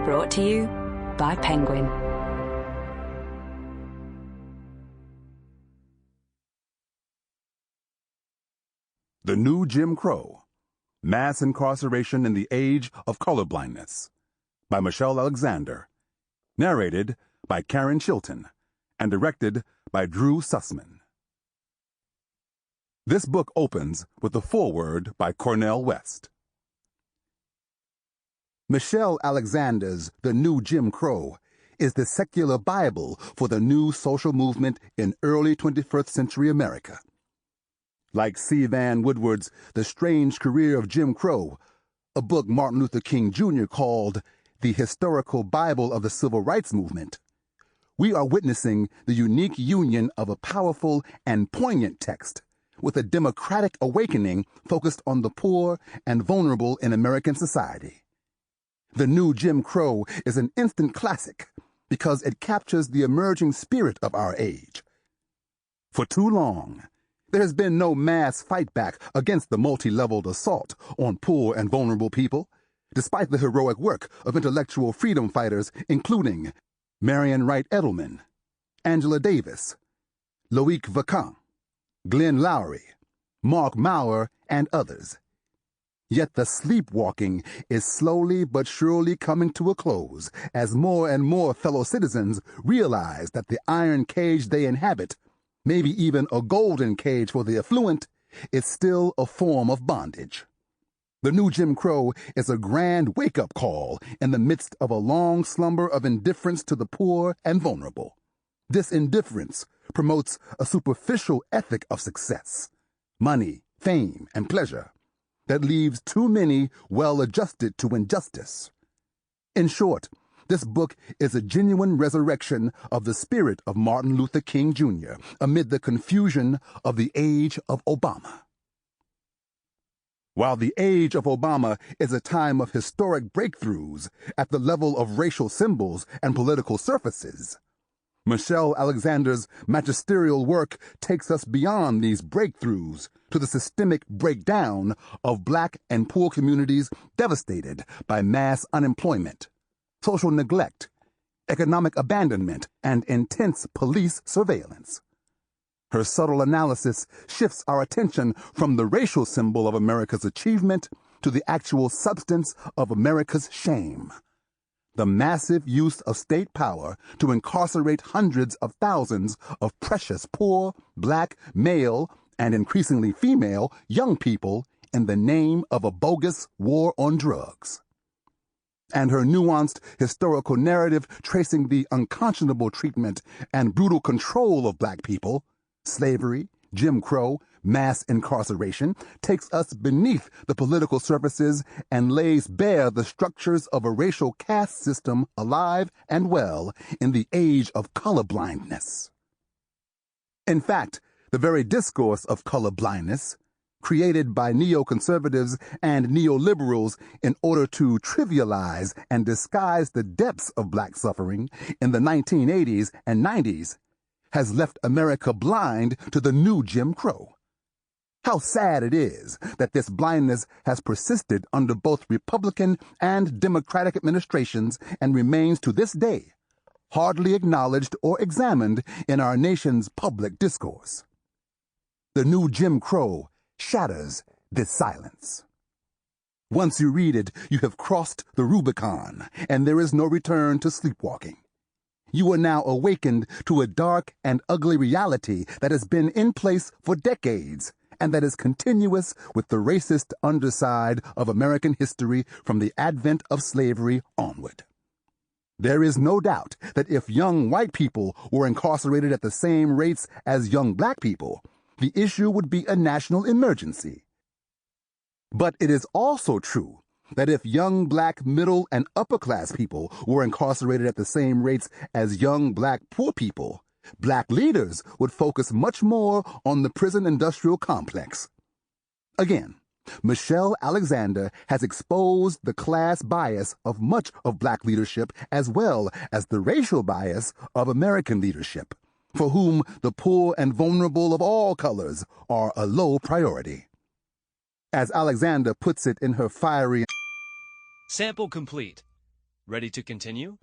Brought to you by Penguin. The New Jim Crow, Mass Incarceration in the Age of Colourblindness, by Michelle Alexander, narrated by Karen Chilton, and directed by Drew Sussman. This book opens with the foreword by Cornel West. Michelle Alexander's The New Jim Crow is the secular Bible for the new social movement in early 21st century America. Like C. Vann Woodward's The Strange Career of Jim Crow, a book Martin Luther King Jr. called the historical Bible of the Civil Rights Movement, we are witnessing the unique union of a powerful and poignant text with a democratic awakening focused on the poor and vulnerable in American society. The New Jim Crow is an instant classic because it captures the emerging spirit of our age. For too long, there has been no mass fight back against the multi-leveled assault on poor and vulnerable people, despite the heroic work of intellectual freedom fighters including Marian Wright Edelman, Angela Davis, Loic Vacan, Glenn Lowry, Mark Maurer, and others. Yet the sleepwalking is slowly but surely coming to a close as more and more fellow citizens realize that the iron cage they inhabit, maybe even a golden cage for the affluent, is still a form of bondage. The New Jim Crow is a grand wake-up call in the midst of a long slumber of indifference to the poor and vulnerable. This indifference promotes a superficial ethic of success, money, fame, and pleasure that leaves too many well-adjusted to injustice. In short, this book is a genuine resurrection of the spirit of Martin Luther King Jr. amid the confusion of the age of Obama. While the age of Obama is a time of historic breakthroughs at the level of racial symbols and political surfaces, Michelle Alexander's magisterial work takes us beyond these breakthroughs to the systemic breakdown of Black and poor communities devastated by mass unemployment, social neglect, economic abandonment, and intense police surveillance. Her subtle analysis shifts our attention from the racial symbol of America's achievement to the actual substance of America's shame. The massive use of state power to incarcerate hundreds of thousands of precious poor, Black, male, and increasingly female young people in the name of a bogus war on drugs. And her nuanced historical narrative tracing the unconscionable treatment and brutal control of Black people, slavery, Jim Crow, mass incarceration, takes us beneath the political surfaces and lays bare the structures of a racial caste system alive and well in the age of colorblindness. In fact, the very discourse of colorblindness, created by neoconservatives and neoliberals in order to trivialize and disguise the depths of Black suffering in the 1980s and 90s, has left America blind to the new Jim Crow. How sad it is that this blindness has persisted under both Republican and Democratic administrations and remains to this day hardly acknowledged or examined in our nation's public discourse. The New Jim Crow shatters this silence. Once you read it, you have crossed the Rubicon, and there is no return to sleepwalking. You are now awakened to a dark and ugly reality that has been in place for decades, and that is continuous with the racist underside of American history from the advent of slavery onward. There is no doubt that if young white people were incarcerated at the same rates as young Black people, the issue would be a national emergency. But it is also true that if young Black middle and upper-class people were incarcerated at the same rates as young Black poor people, Black leaders would focus much more on the prison industrial complex. Again, Michelle Alexander has exposed the class bias of much of Black leadership as well as the racial bias of American leadership, for whom the poor and vulnerable of all colors are a low priority. As Alexander puts it in her fiery Sample complete. Ready to continue?